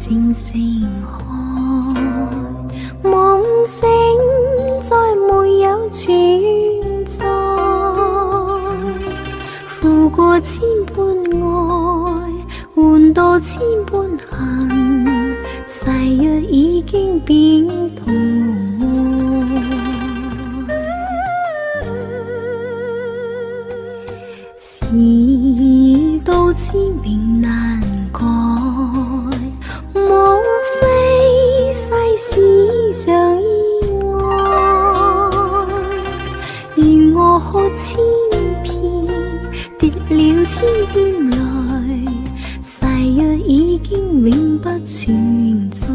星星海，夢醒再沒有存在，負過千般愛，換到千般恨，誓約已經變痛愛，事到知明難改，無非世事上意外，如我可千遍跌了千遍淚，誓約已經永不存在，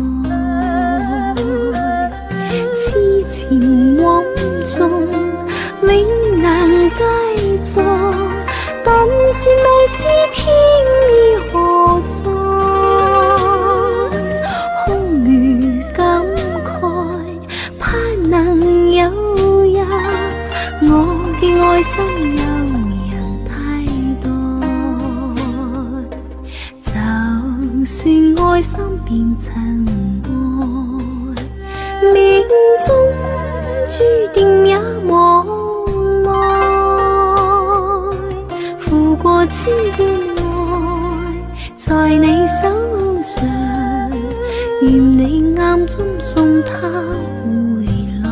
痴情枉縱永能繼續，但是未知天意何在，空餘感慨，盼能有日我嘅愛心有人替代，就算愛心變塵埃，命中注定也無奈，負過千般愛，在你手上，願你暗中送他回來。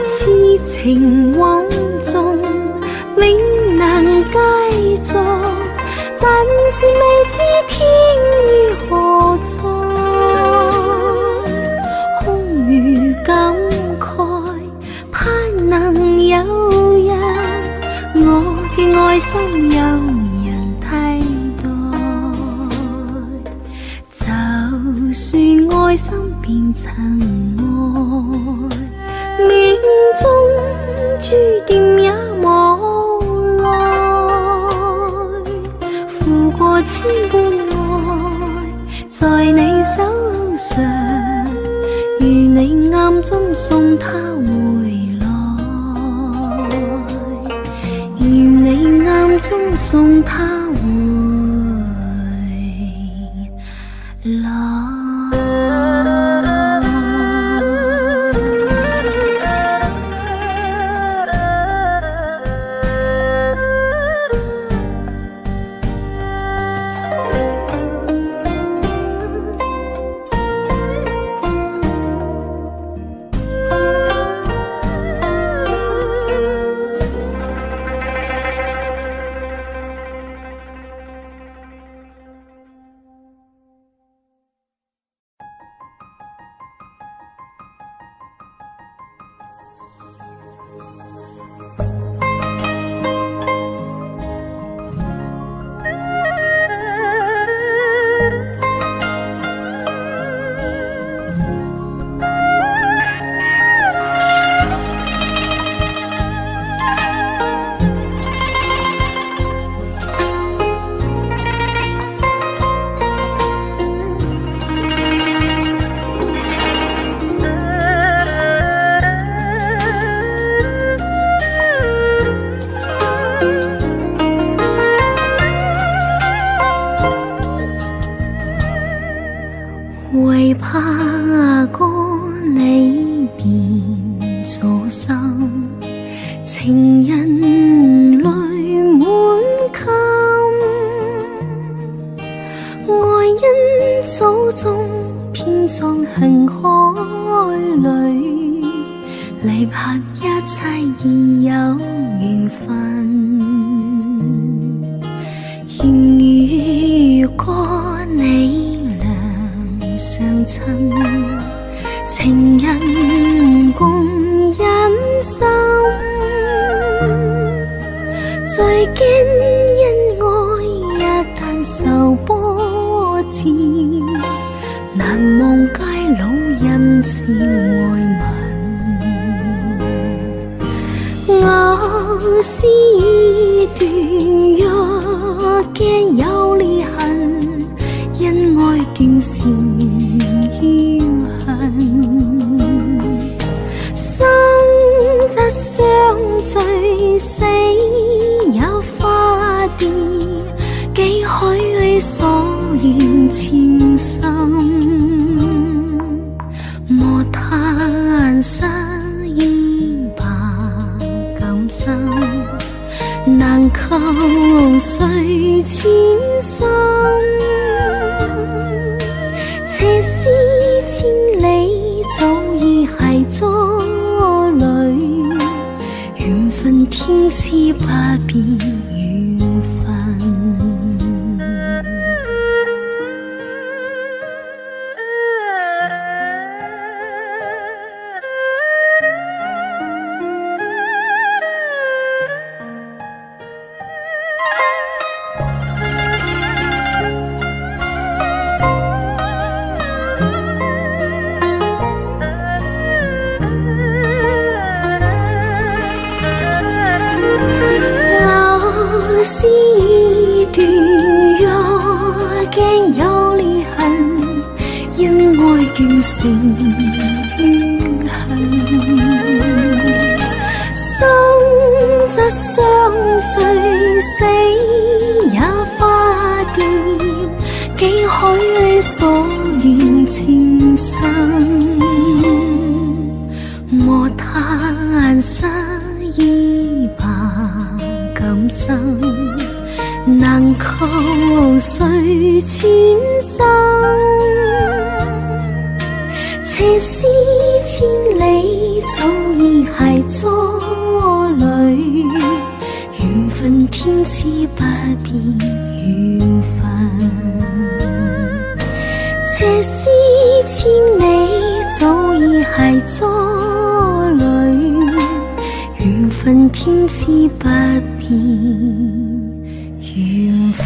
痴情枉縱永能繼續，但是未知天意何在，空餘感慨，盼能有日我嘅愛心有人替代，就算愛心變塵埃，命中注定也無奈，負過千般愛，在你手上，願你暗中送他回來，願你暗中送他回來。為怕過你變咗心，情人淚滿襟，愛因祖宗編葬恨海裏，離合一切已有緣分。如果你倆相親，情人共忍心，事，難忘街老人慈愛問。我是段若驚有裂痕，因愛斷善怨恨。生則相聚，死有化蝶，幾許所願情深。莫嘆失意白今生，難求誰專心。斜思千里，早已繫咗淚，緣分天賜不變緣分。是段若驚有裂痕，因愛斷成怨恨。生則相聚，死也化蝶，幾許所願情深。莫嘆失意白今生，難求誰專心。斜思千里，早已繫咗淚，緣分天賜不變緣分。斜思千里，早已繫咗淚，緣分天賜不變緣分。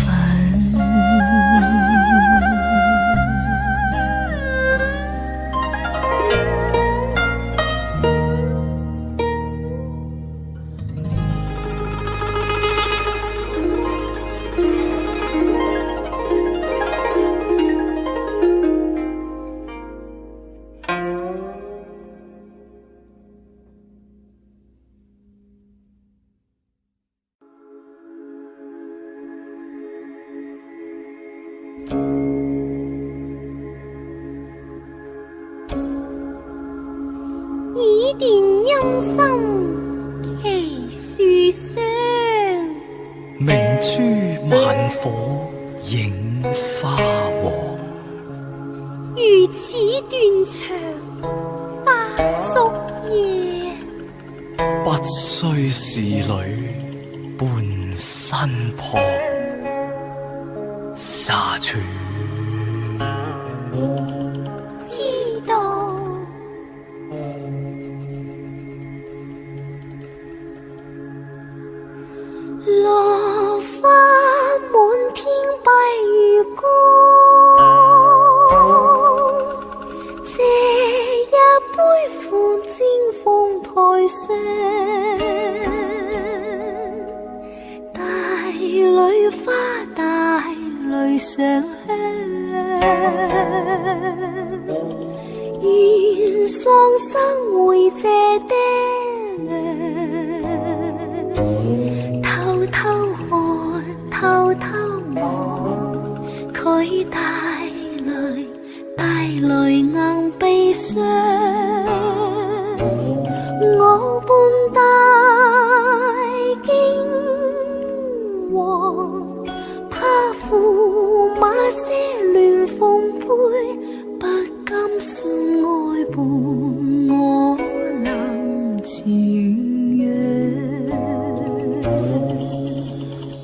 以電音心其樹霜，明珠萬火映花黃。如此斷腸花燭夜，不須仕女伴身旁，沙處知道落花滿天蔽月光，借一杯苦煎鳳台上，大蕊花大淚上香，願喪生會謝爹娘，偷偷看偷偷望，佢帶淚硬悲傷，我伴大驚惶，怕駙馬些亂奉陪，不甘心愛伴我能傳揚，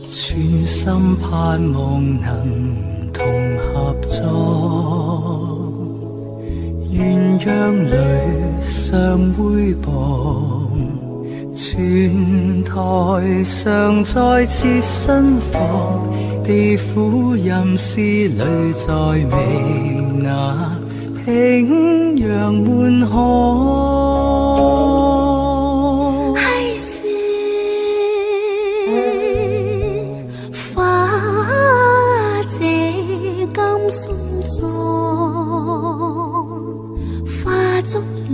專心盼望能同合作，鴛鴦裏相會傍，全台上再設新房，地府吟詩裏再明那平陽滿海。松狀花燭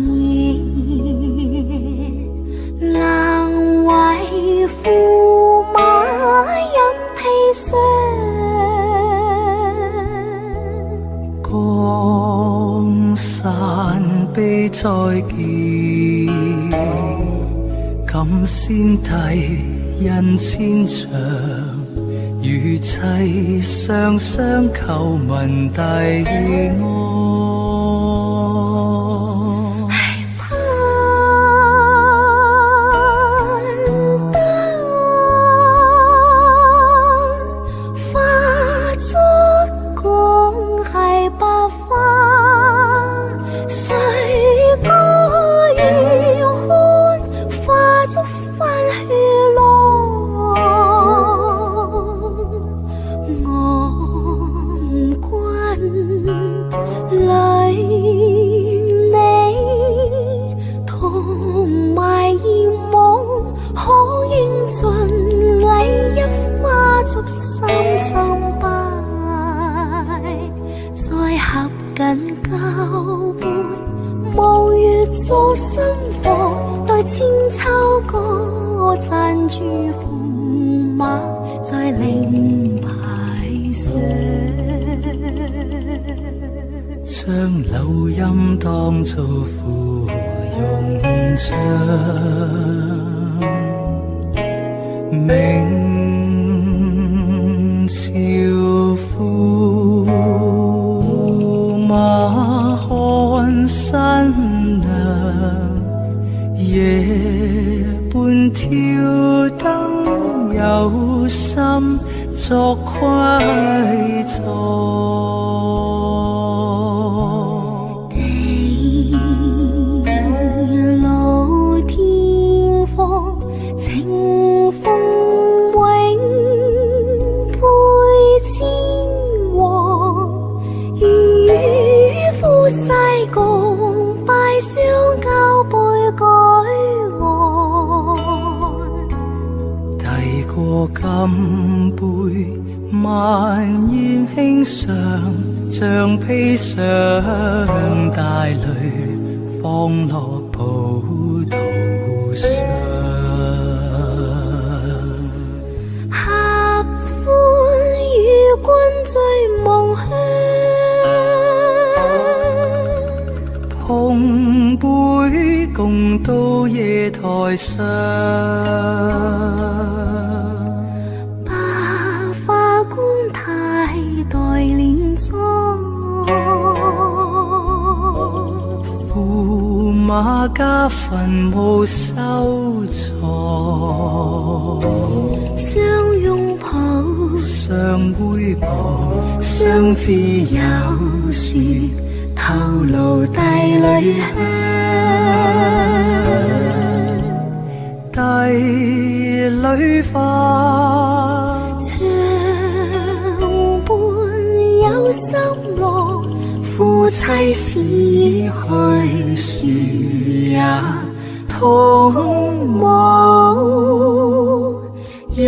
夜，難為駙馬飲砒霜。江山悲再見，感先帝印千丈。與妻雙雙求聞帝安。將柳陰當作芙蓉漿，明朝駙馬看新娘，夜半挑燈有心作窺藏。金杯萬宴輕嘗，像披上大淚放落葡萄上。合歡與君醉夢鄉，碰杯共到夜台上。駙馬家墳墓收藏，相擁抱，相煨薄，相知有時透露帝女香。帝女花，長伴有心郎。夫妻是去時也同模樣。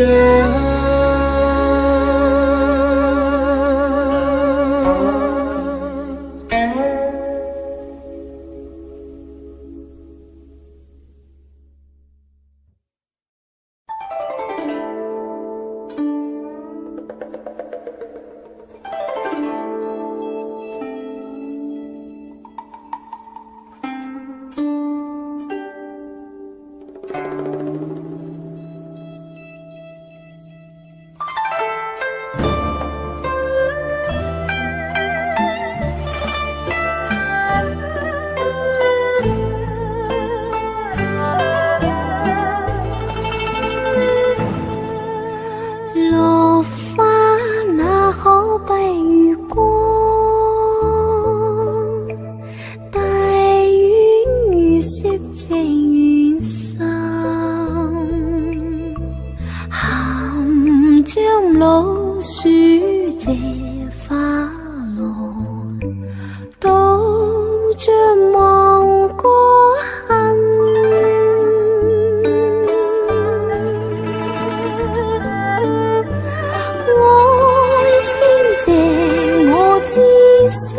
心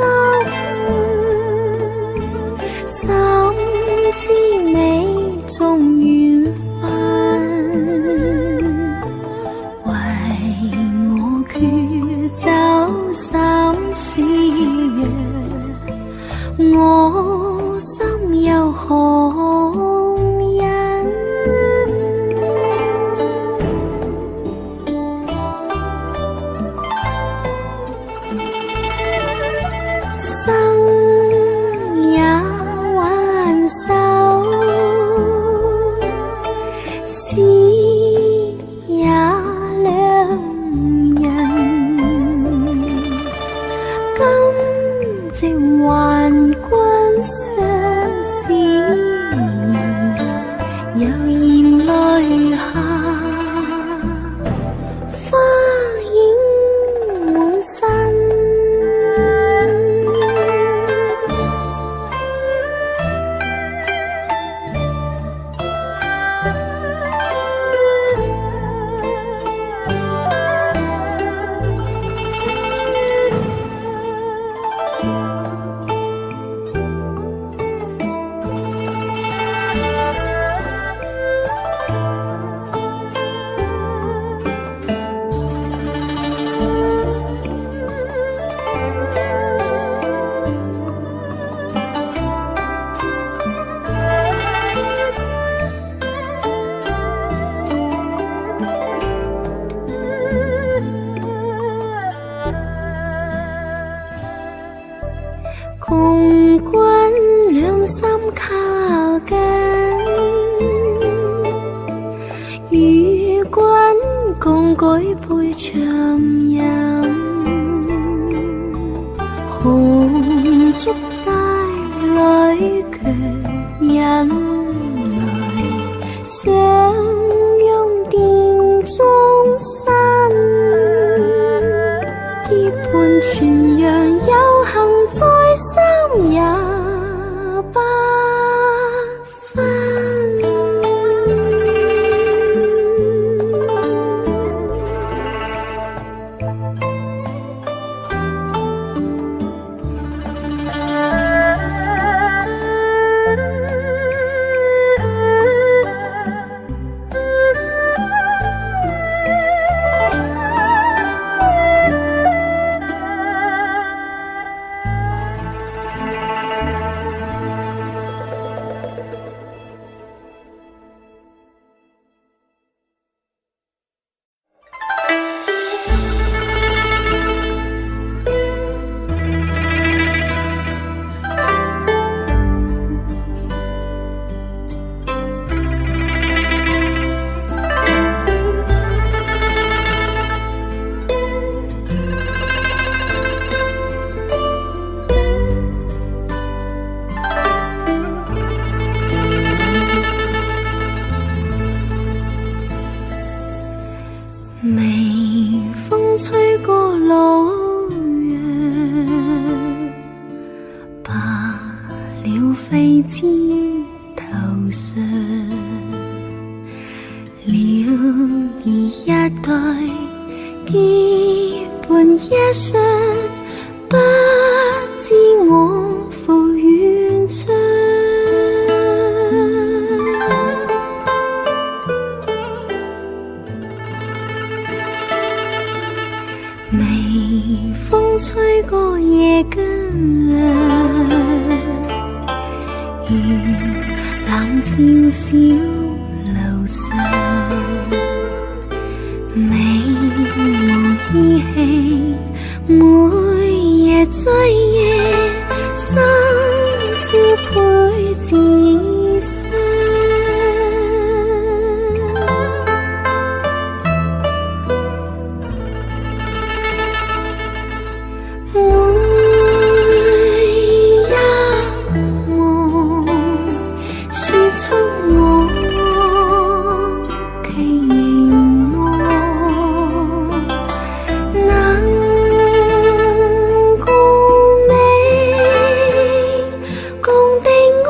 知你重緣分，為我決走三四月，我心有何人？生也還手，死也兩人。今夕還君相思，又嫌淚下，花影滿身。共君兩心靠近，與君共舉杯長飲，紅燭帶裏卻引來相擁殿中身，結伴傳揚有幸在心也不分。微風吹過老楊，罷了飛枝頭上，鳥兒一對結伴一雙，不知我赴遠窗。微風吹過夜間，如冷箭小樓上，美無依稀，每夜追夜，深宵配自傷。共地愛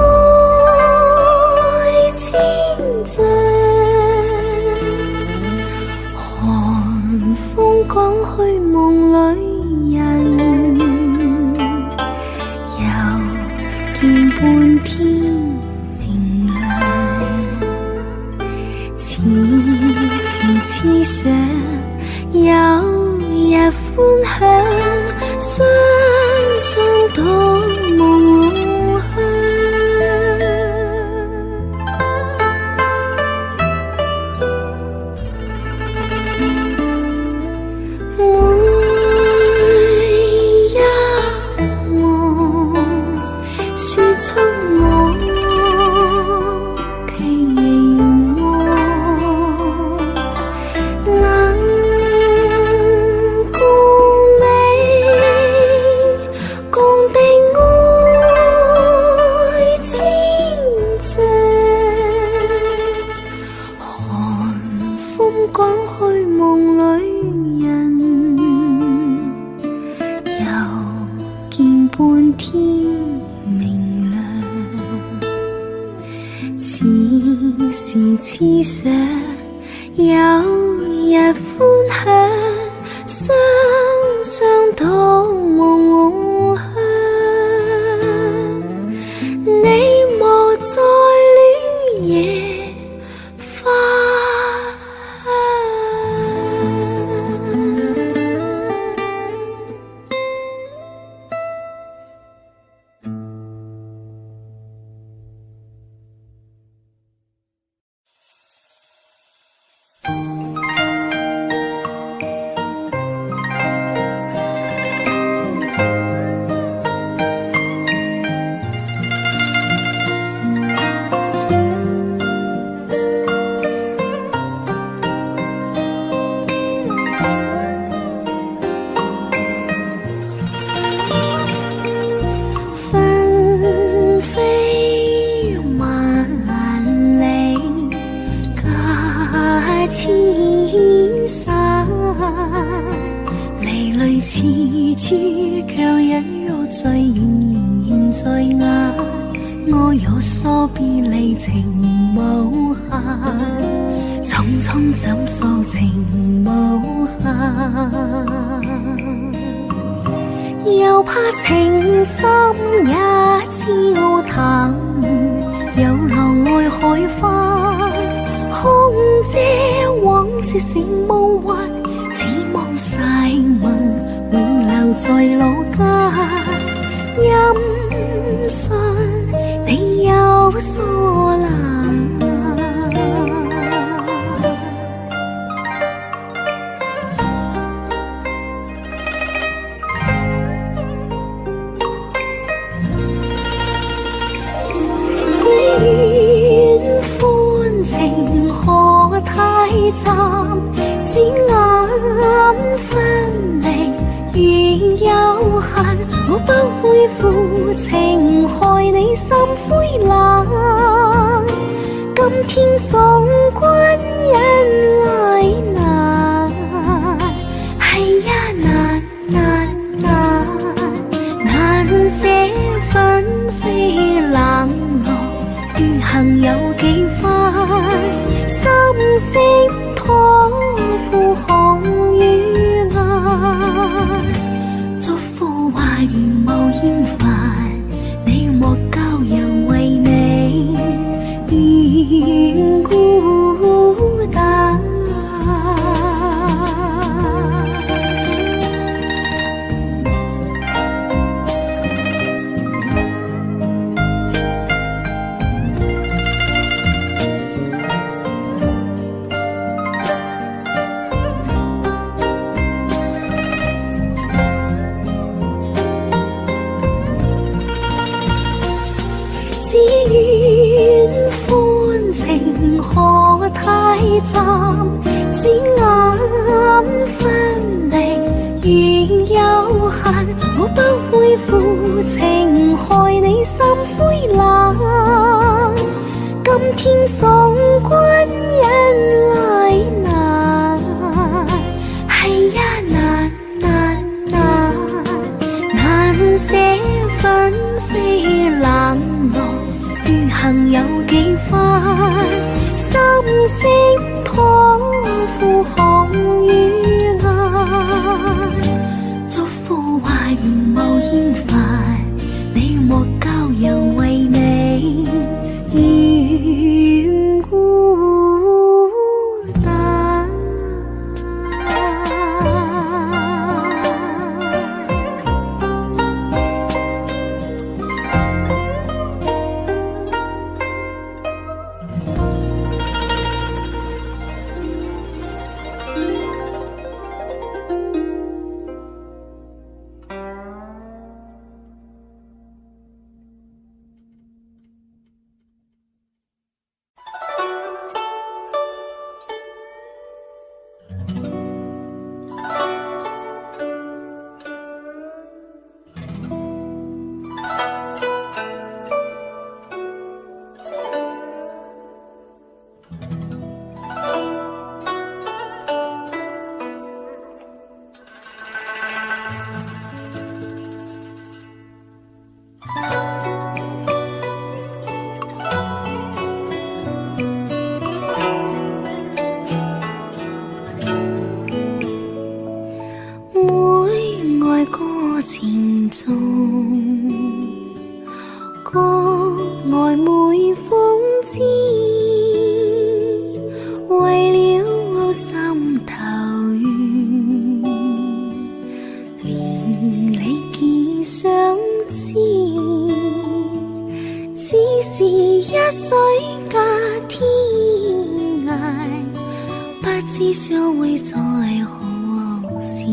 半天明亮，此時此想，有日歡享，雙雙到夢鄉。此想有日歡享，雙雙到夢鄉。你莫再戀野花似珠卻隱約在現在眼，我有疏別離情無限，匆匆怎訴情無限，又怕情深也照淡，有浪愛海翻，空遮往事成夢幻，只望逝夢永留在老家，音訊你有疏懶，只願歡情可太暫，轉眼分離已有限，我不會負情害你心灰冷，今天送君人來難，係呀難難難，難捨紛飛冷落，餘行有幾番，心聲託付紅與顏，祝福話如無厭煩，你莫教人為你願孤單。只願歡情可太暫，轉眼分離已有限，我不會負情害你心灰冷，今天送君人來難，係呀難難難，難捨紛飛冷落，餘行有幾番，心聲託付紅與顏，祝福話如無厭煩，你莫教人為你願孤單。情中，歌愛每風姿，為了心頭緣，連理結相知，只是一水隔天涯，不知相會在何時。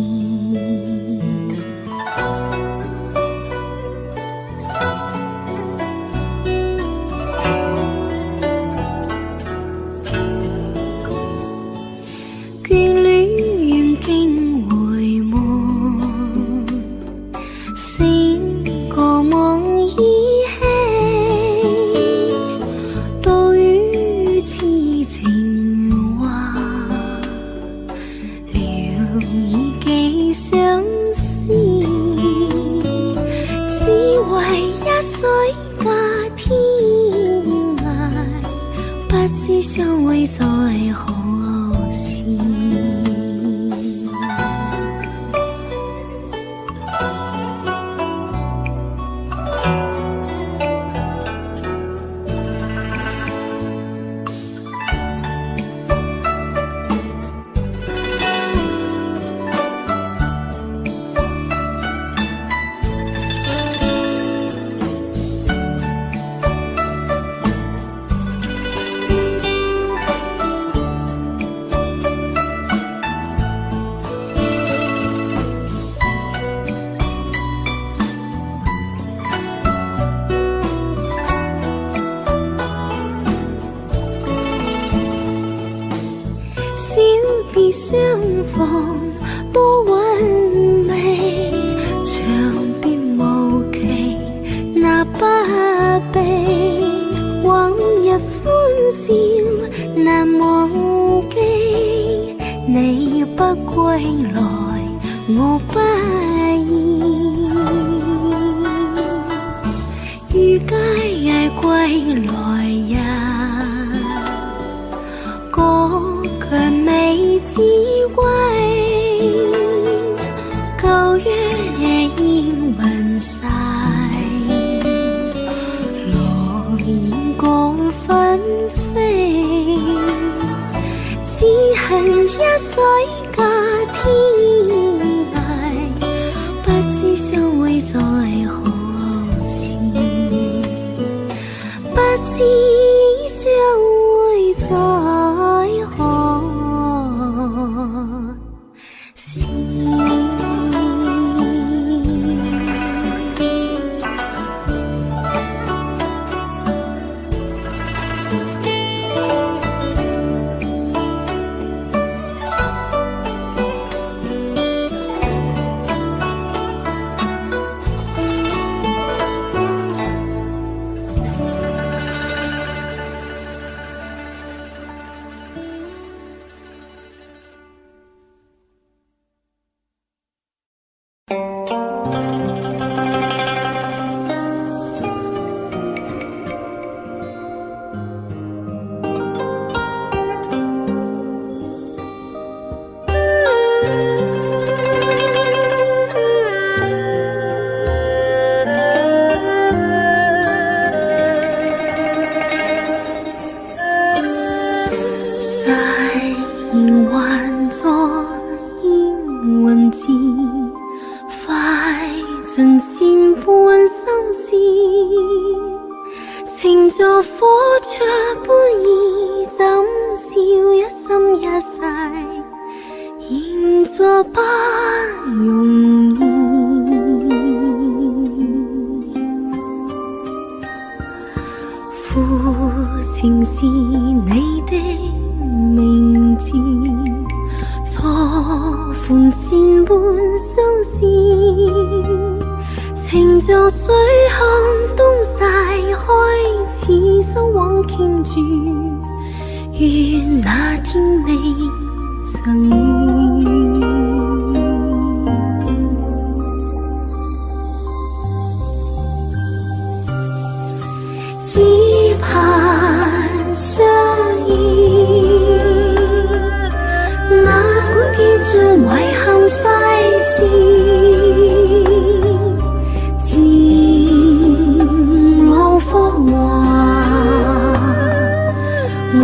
相會在何時？相逢多韻味，長別無期，那不悲。往日歡笑難忘記，你不歸來，我不意。於街歸來呀，歌卻未知歸，舊約已聞晒，落雁各紛飛，只恨一水隔天涯，不知相會在何時，不知相會在何時。盡千般心事，情作火灼般意，怎笑一心一世，現作不容易。負情是你的名字，錯款千般相思，情像水向東逝，開始心往傾注，願那天未曾遇。只盼相依，哪管結盡遺憾世事，漸老芳華，愛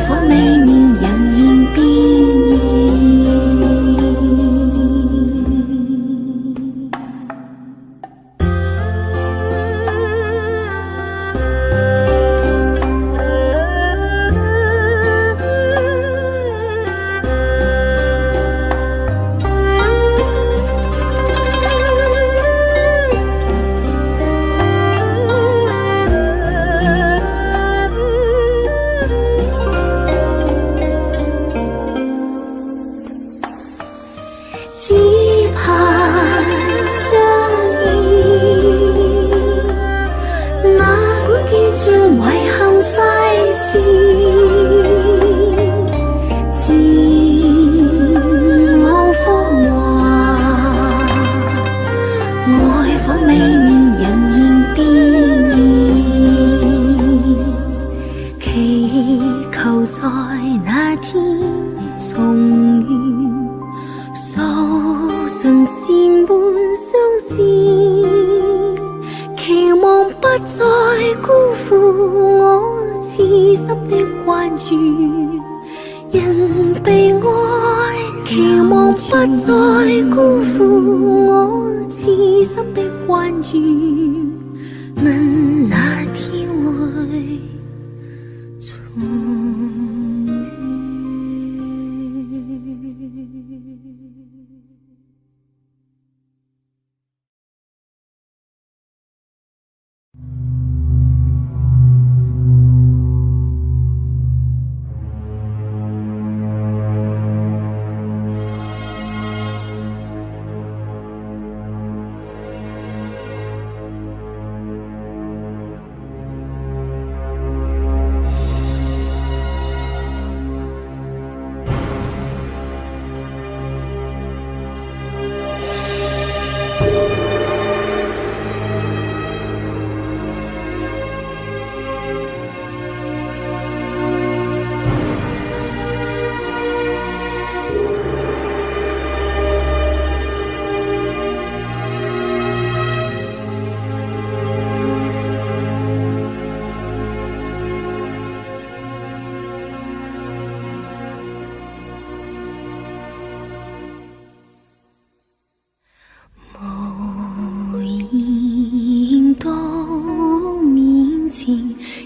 火未免人言變異。只盼相依，哪管結盡遺憾世事，漸老芳華，愛火未免人言變異，祈求在那天重遇，訴盡千般相思，期望不再辜負我痴心的關注。人被愛，期望不再辜負我痴心的關注。問那天會重遇？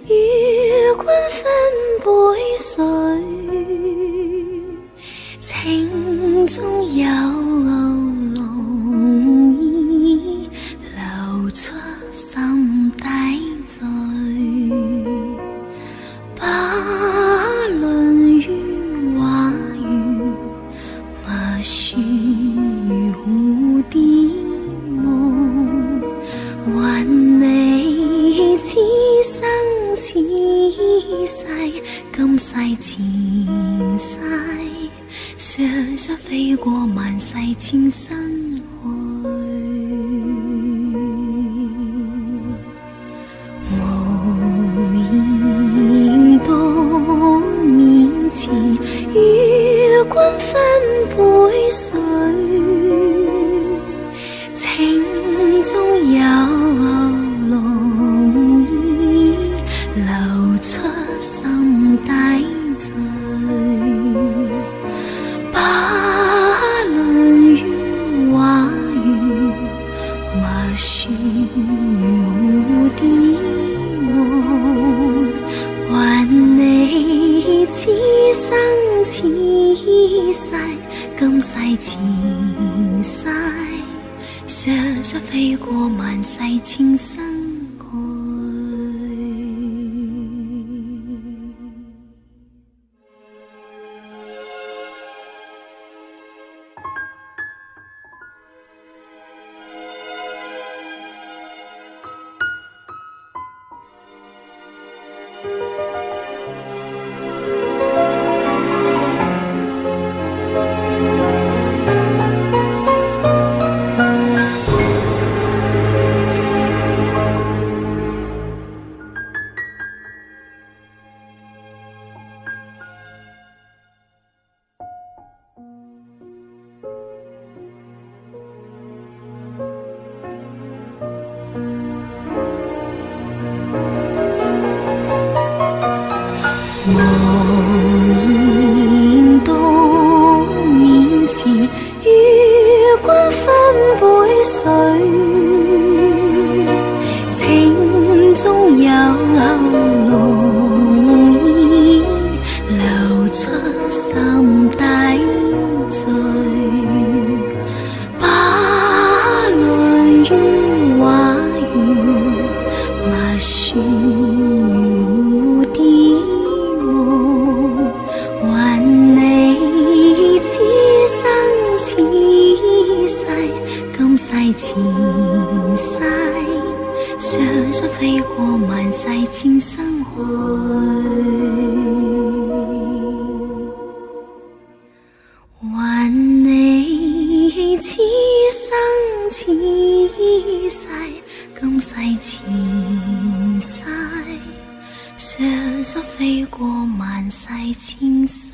與君分杯水，情中有濃意流出心底醉，不論於話語默書如蝴蝶夢，還你此生此世，今世前世，雙雙飛過萬世千生去，無言到面前，與君分杯水，情中有濃流出心底醉，不論於話語默雪如蝶夢，還你此生此世，今世前世，常常飛過萬世千生去。無言到面前，與君分杯水，情中有濃煙流出心底醉，把淚於畫緣麻雪如蝶夢，還你此生此世，今世前世，常常飛過萬世千生去。還你此生此世，今世前世，常常飛過萬世千生。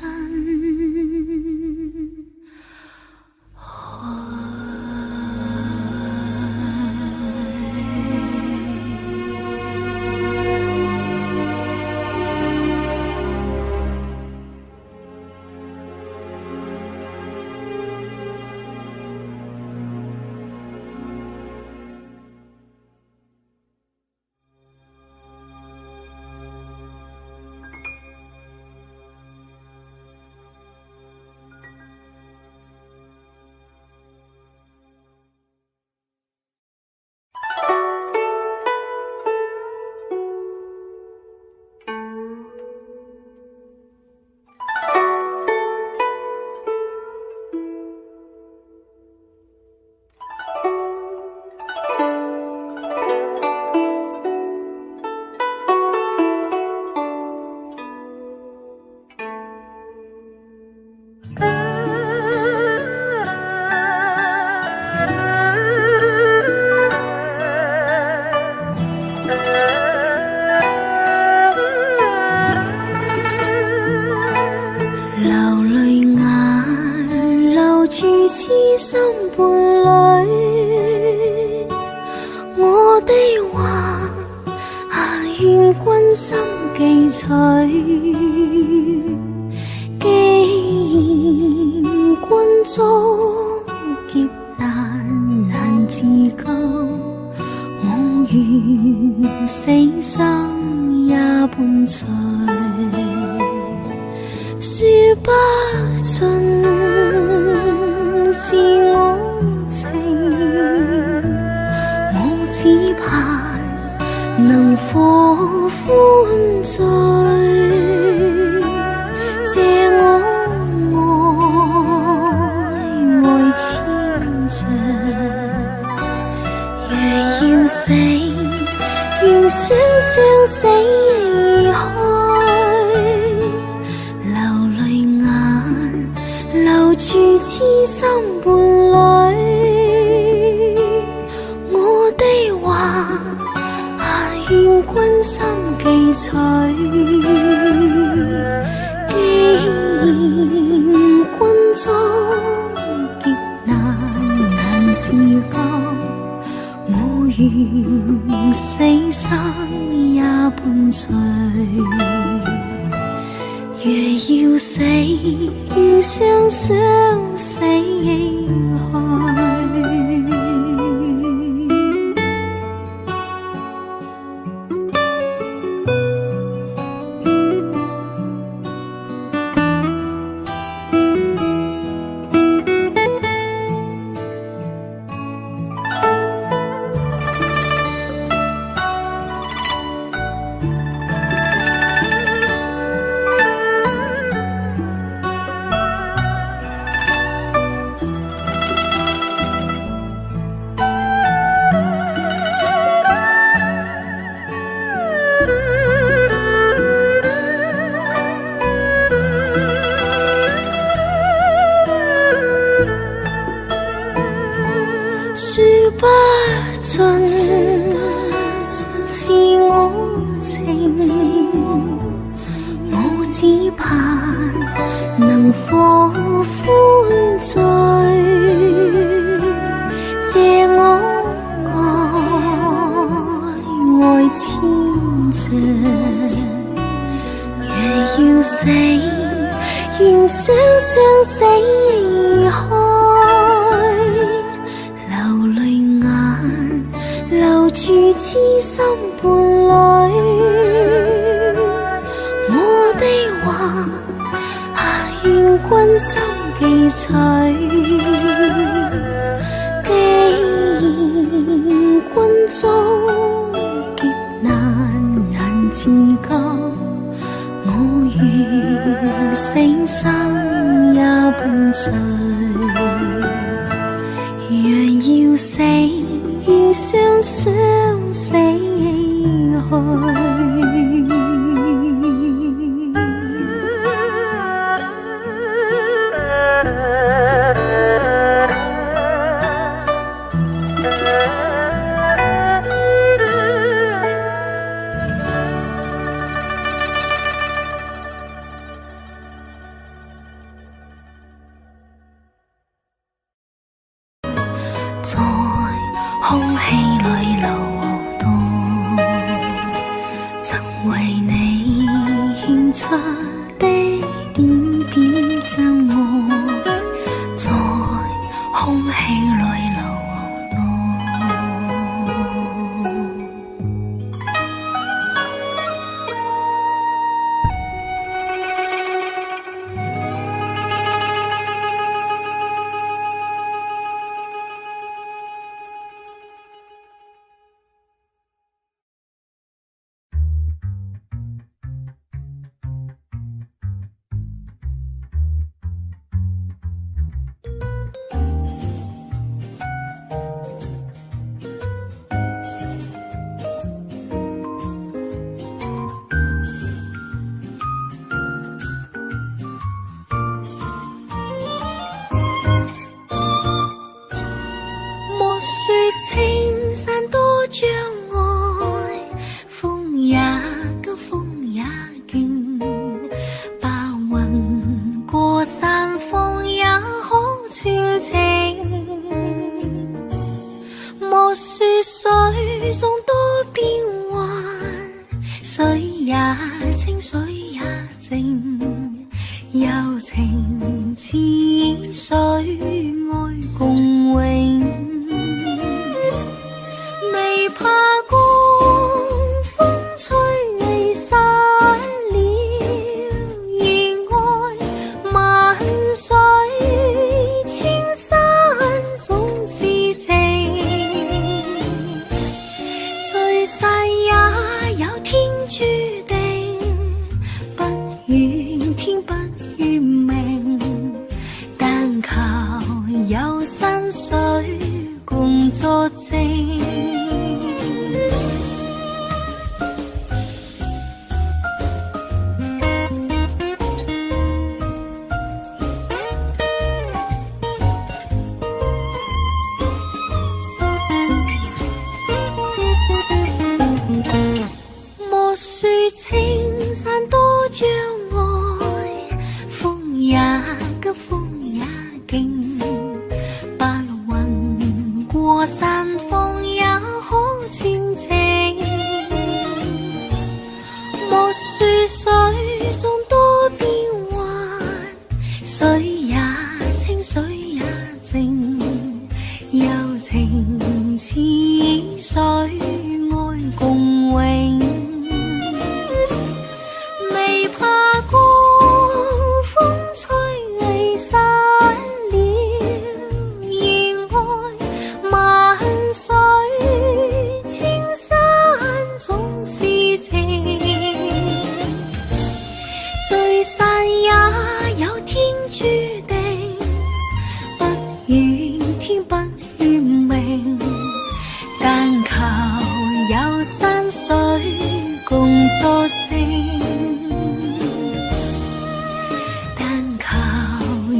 痴心伴侶，我的話願君心記取。既然君遭劫難自救，我願死生也伴隨。說不盡是我情，我只盼能獲歡醉，借我愛千丈。若要死，願雙雙死住痴心伴侶，我的話願君心記取。既然君遭劫難自救，我願死生也伴隨。若要死，願雙雙死去。若要死，願雙雙死開，流淚眼留住痴心伴侶。我的話願君心記取，既然君終劫難自救，我願死生也伴隨。若要死，願雙雙死去。在空氣裏流動，曾為你獻出的點點真愛，在空氣裏流動。青山多障礙，風也急，風也勁，白雲過山峰也好傳情。莫說水中多變幻，水也清，水也靜，柔情似水，愛共永。怕光風吹離散了，而愛萬水千山總是情，聚散也有天注定，不怨天不怨命，但求有山水共作證。莫說青山多障礙，風也急，風也勁，白雲過山峰也好傳情。莫說水中多變幻，水也清，水也靜，柔情似水，愛共永。未怕光風吹離散了，而愛萬水千山總是情，聚散也有天注定，不怨天不怨命，但求有山水共作證，但求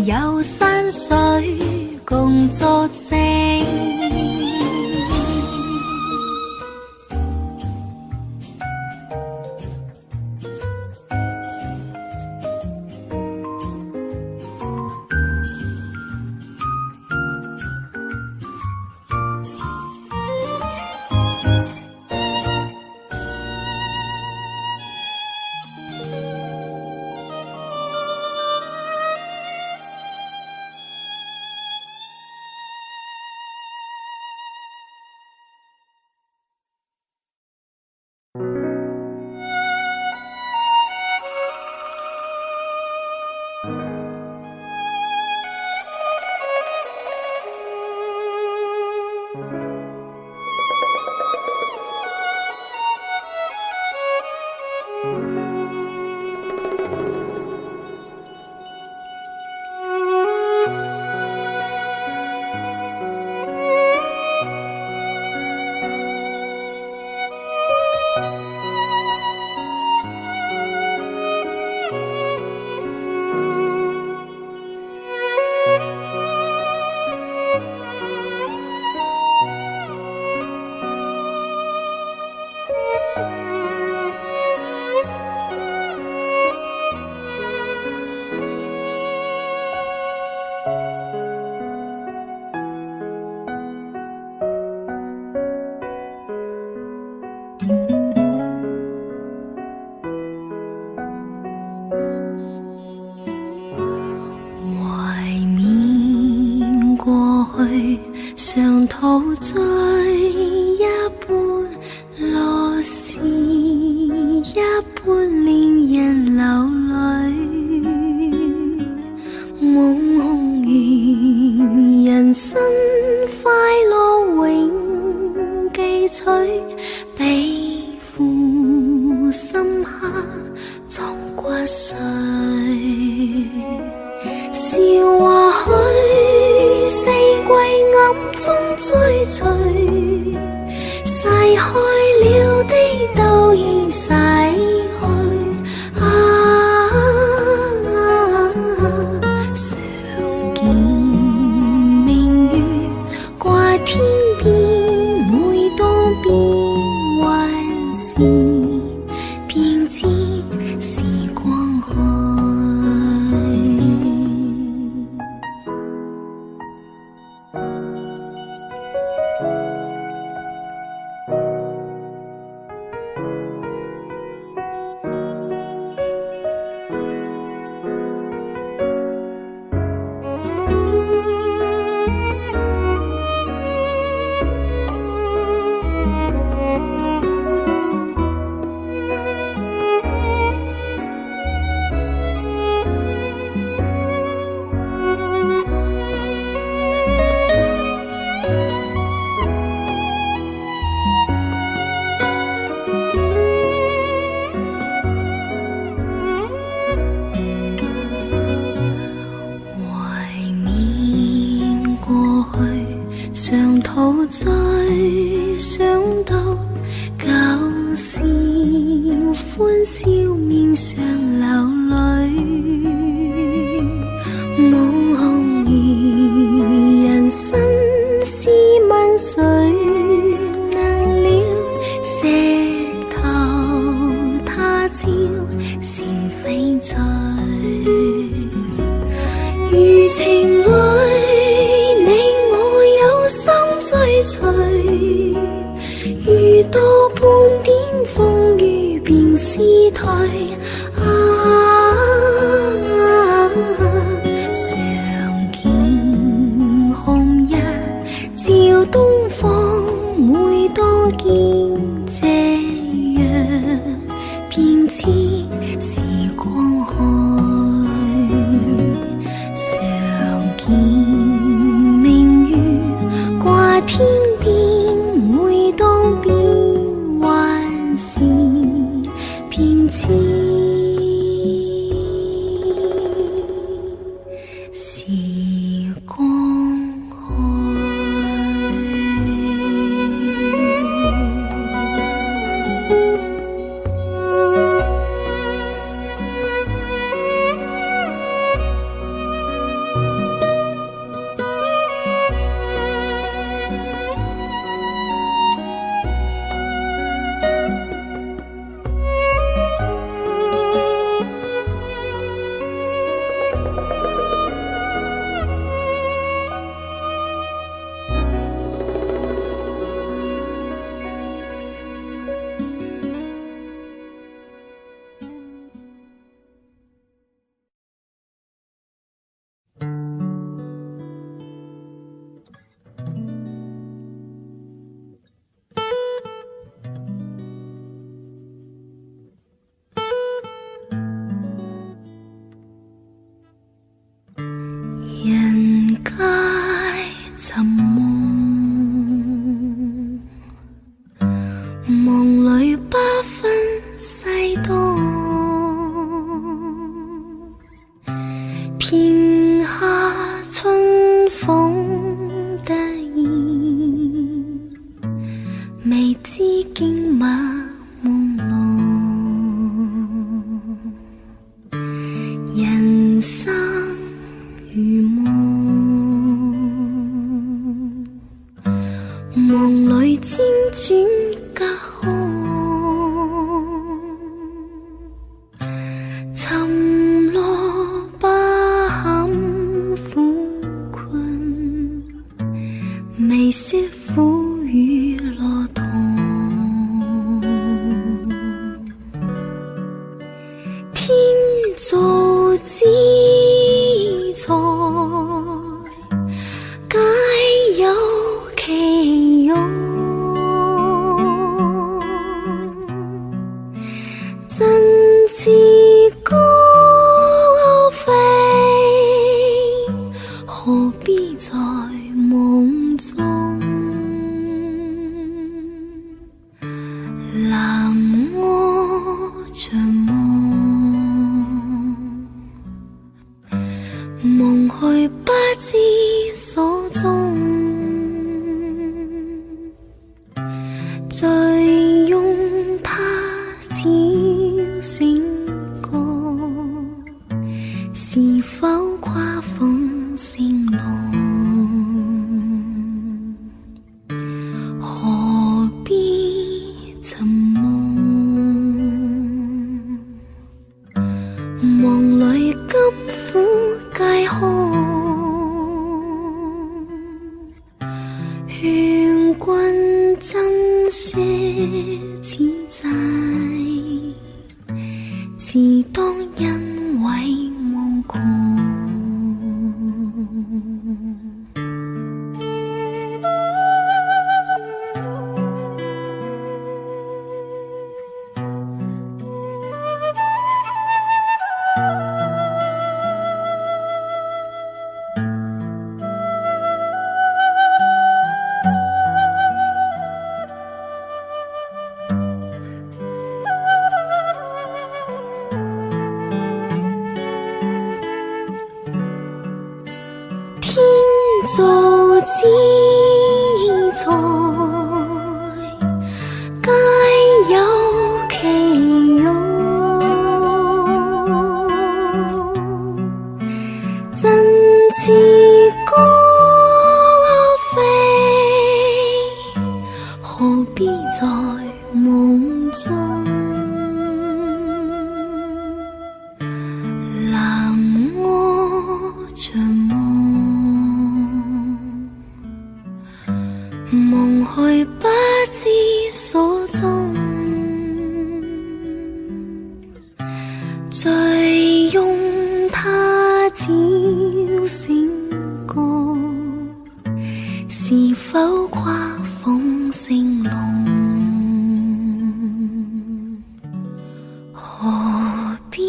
有山水共作證。比負深刻藏骨髓。笑話許四季暗中追隨，逝開了的都已逝去。常見明月掛天邊，每當變幻時，便知時光去。常陶醉，想到舊時歡笑面上流淚，望紅兒人生試問誰能了石頭他朝是翡翠，如情侶追隨，遇到半點風雨便思退。常見紅日照東方，每當見這樣，便知時光去。常見天邊，每當變幻時，便知時光去。人皆尋夢，夢裏不分西東，片刻春風得意，未知經脈朦朧，人生如夢，夢裏輾轉隔空，沉落不堪苦困，未識苦與樂同，天造之材皆有其用，像夢，夢去不知所蹤，再用它吵醒過，是否跨鳳聲浪？何必尋夢？夢裏甘苦皆空，勸君珍惜此際，自當欣慰無窮。造之材，皆有其用，振翅高飛，何必在夢中？南柯長夢，夢去不知所蹤，再用它招醒過，是否跨鳳聲浪？何必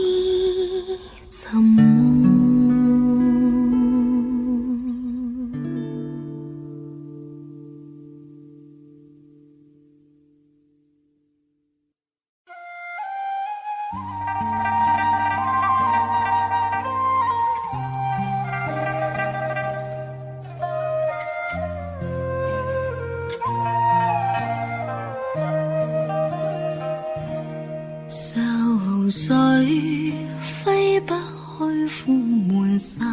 尋夢？愁緒揮不去，苦悶散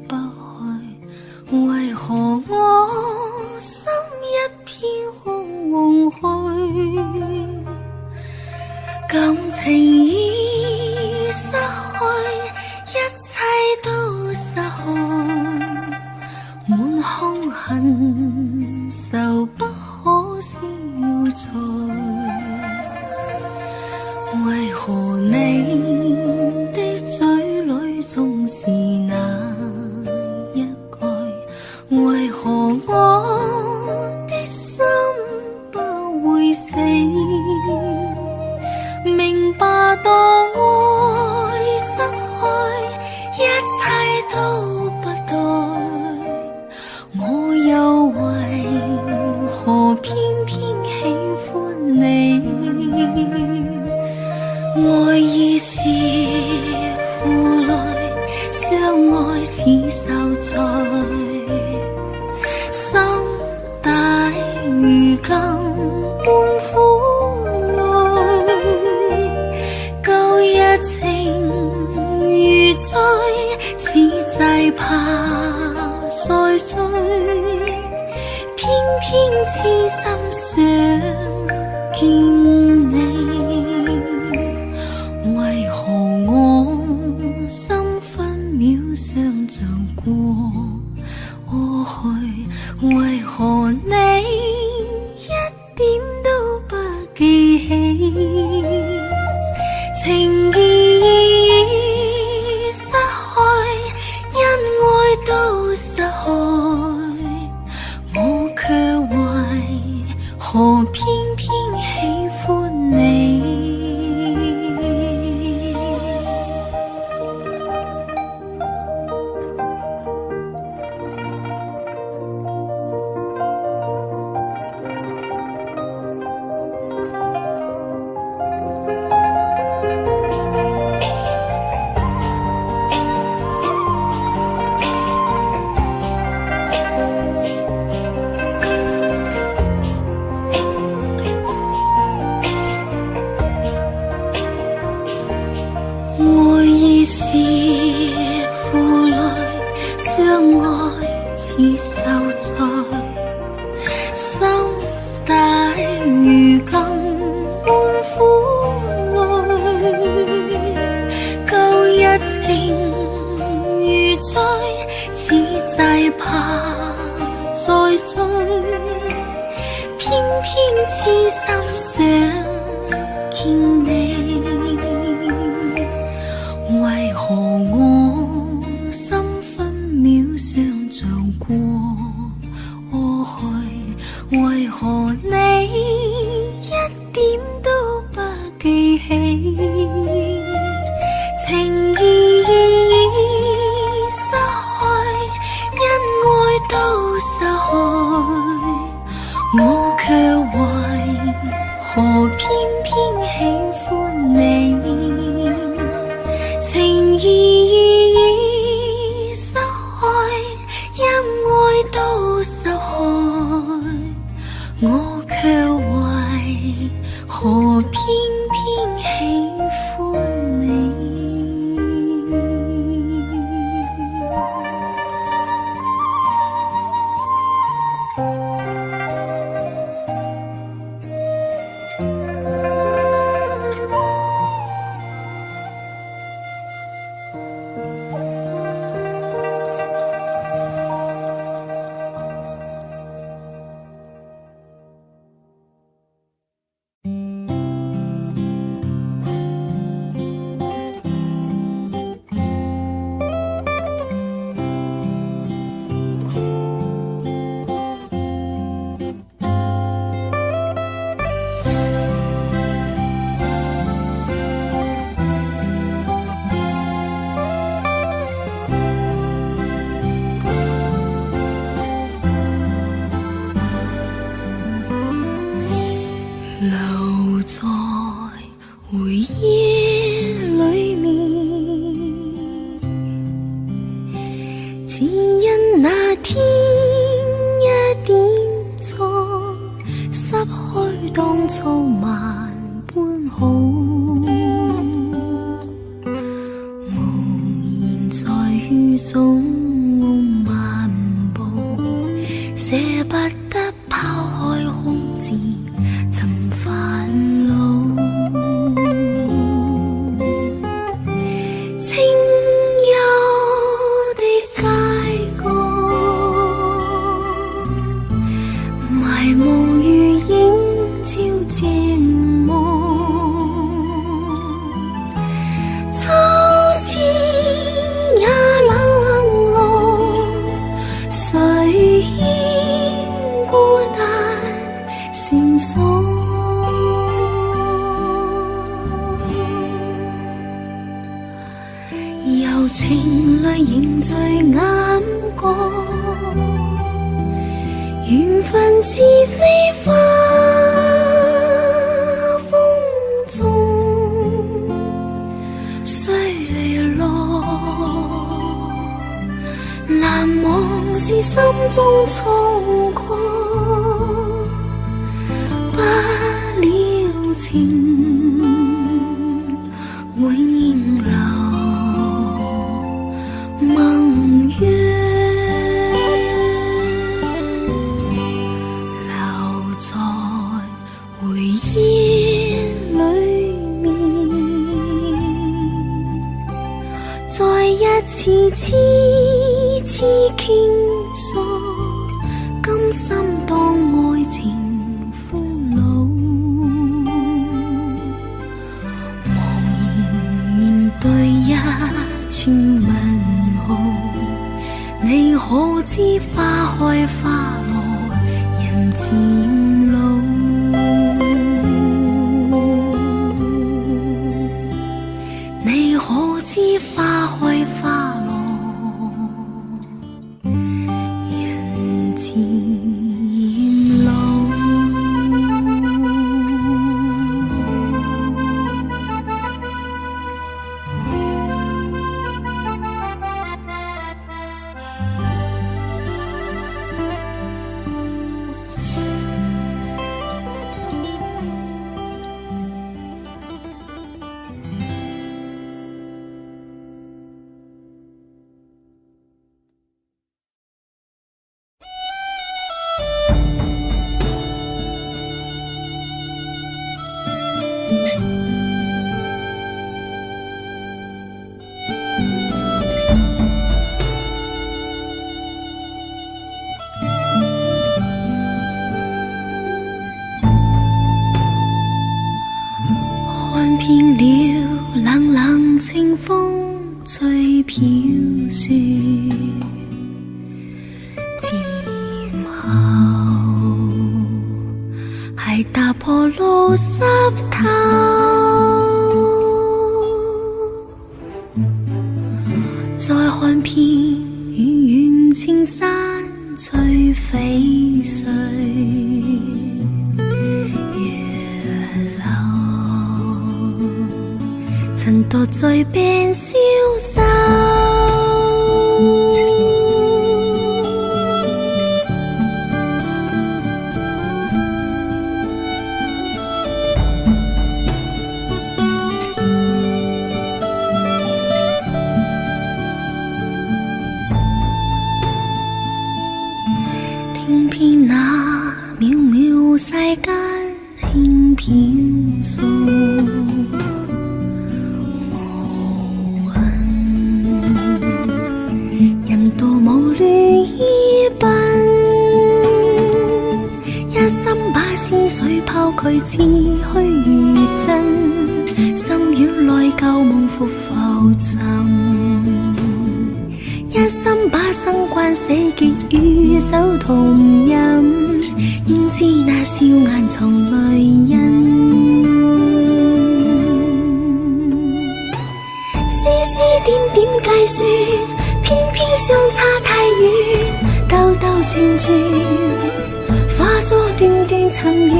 不去，為何我心一片空虛？感情已失去，一切都失去，滿腔恨愁不可消除。為何你的嘴裏總是那一句？為何我的心不會死？明白當愛失去，一切都不對，我又為何偏偏喜歡你？愛意是負累，相愛似受罪，心大如今滿苦淚，舊日情如醉，此際怕再追，偏偏痴心想見你。為何我心分秒想像過去？為何你一點都不記起？情義已失去，因愛都失去，我卻為何偏偏喜歡你？情如醉，此際怕再追，偏偏痴心想見你，為何我心分秒上像過去，為何你一點都不記起，情意失去，因愛都失去，我卻為何偏偏喜歡你，情意失去，因愛都失去，我卻為何偏偏喜歡你。留在回憶裏面，只因那天一點錯，失去當初萬般好，無言在雨中漫步，捨不得拋開空自尋煩惱，清幽的街角，迷霧如映照漸望，秋千也冷落，誰牽孤單成鎖，柔情淚凝聚眼角，緣分似飛花風中碎落，難忘是心中衝過，不了情永留盟約，留在回憶裏面，再一次痴痴傾訴，甘心當愛情俘虜，茫然面對一串問號，你可知花開花落人漸老，你可知花開花落人漸老。遍了冷冷清風吹飄雪，漸後係踏破路濕透，再看遍遠遠青山翠翡翠，曾獨在邊消瘦，聽遍那渺渺世間輕飄送。道無亂依奔，一心把思緒拋卻，似虛如真，心願內舊夢復浮沉，一心把生關死結與酒同飲，應知那笑顏藏淚印，絲絲點點計算，偏偏相差太遠，兜兜轉轉，化作段段塵緣，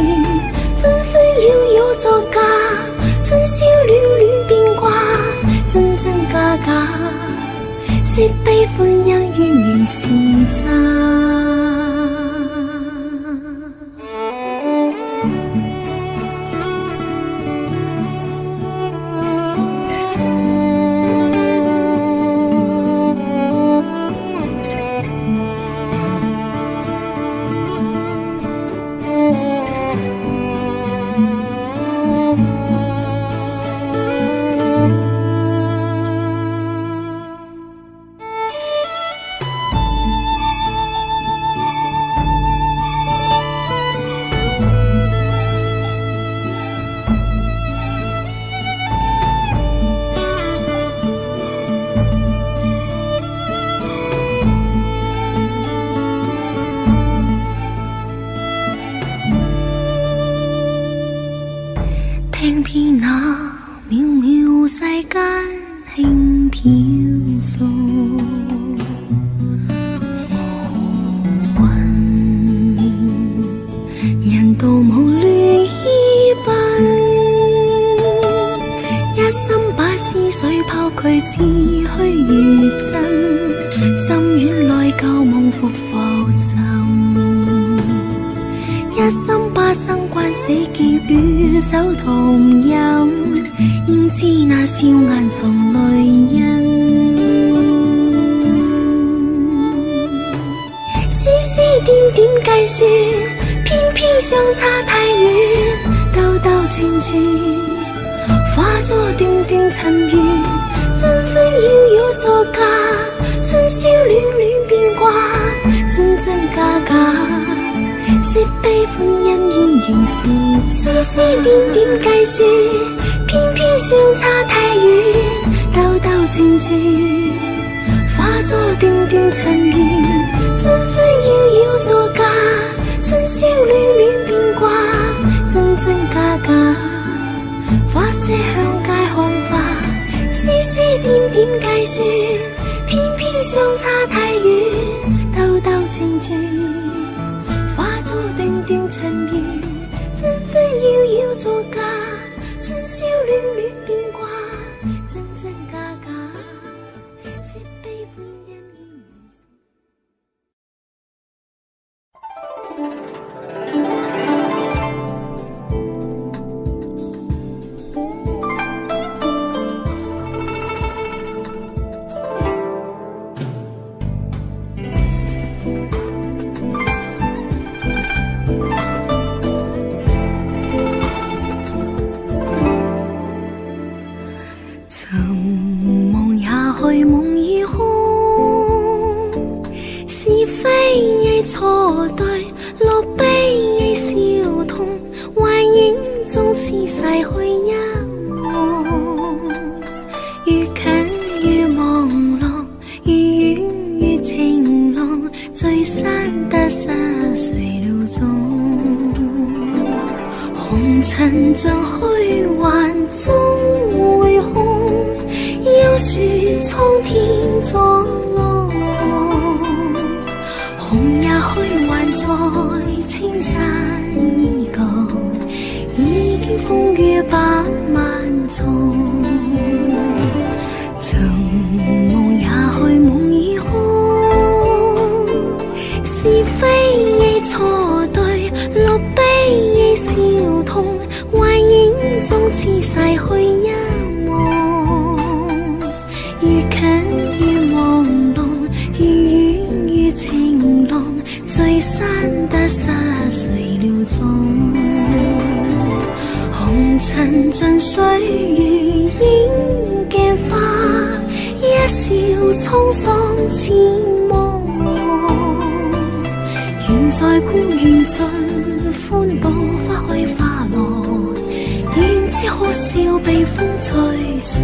紛紛擾擾作假，春宵戀戀變卦，真真假假，惜悲歡欣淵源是真。聽遍那渺渺世間輕飄送，無雲人道無亂依奔，一心把思緒拋卻，似虛如真，心願內舊夢復浮沉，一心把生關死結與酒同飲，應知那笑顏藏淚印，絲絲點點計算，偏偏相差太遠，兜兜轉轉，化作段段塵緣，紛紛擾擾作假，春宵戀戀變卦，真真假假，惜悲歡欣淵源是絲絲點點計算，偏偏相差太遠，兜兜轉轉，化作段段塵緣，紛紛擾擾作假，春宵戀戀變卦，真真假假，花色向街看花，絲絲點點計算，偏偏相差太遠，兜兜轉轉，化作段段塵緣，紛紛擾擾作假，春宵戀戀變卦，真真假假，惜悲歡欣淵。尋夢也去夢已空，是非亦錯對，樂悲亦笑痛，幻影中似逝去一夢。塵像虛幻終會空，要說蒼天作浪，紅也虛幻在青山依舊，已經風雨百萬重。曾夢也去夢已空，是非亦錯對，落悲亦笑痛，幻影中似逝去一夢，愈近愈朦朧，愈遠愈情濃，聚散得失誰料中，紅塵盡歲月映鏡花，一笑滄桑似夢，願在孤園盡歡度花開花落，願知可笑被風吹送。